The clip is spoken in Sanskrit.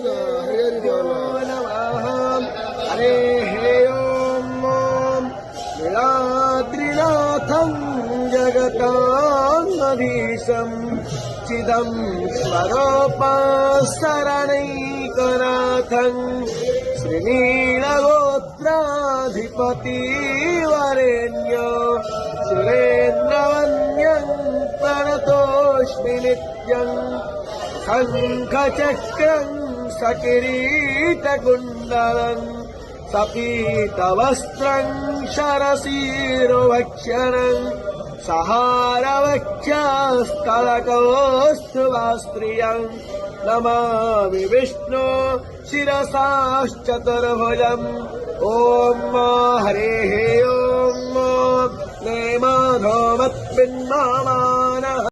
नमः हरेः ॐ नीलाद्रिनाथं जगतामधीशं चिदं स्वरूपशरणैकनाथं श्रीनीलगोत्राधिपतिवरेण्य सुरेन्द्रवन्द्यं प्रणतोऽस्मि नित्यं शङ्खचक्रं सकिरीटकुण्डलं सपीतवस्त्रं शरशिरोभक्षणं सहारवक्षस्थलकौस्तुभास्त्रियं नमामि विष्णु शिरसाश्चतुर्भुजम् ॐ हरेः ॐ नेमाधोमत्पिन्मानः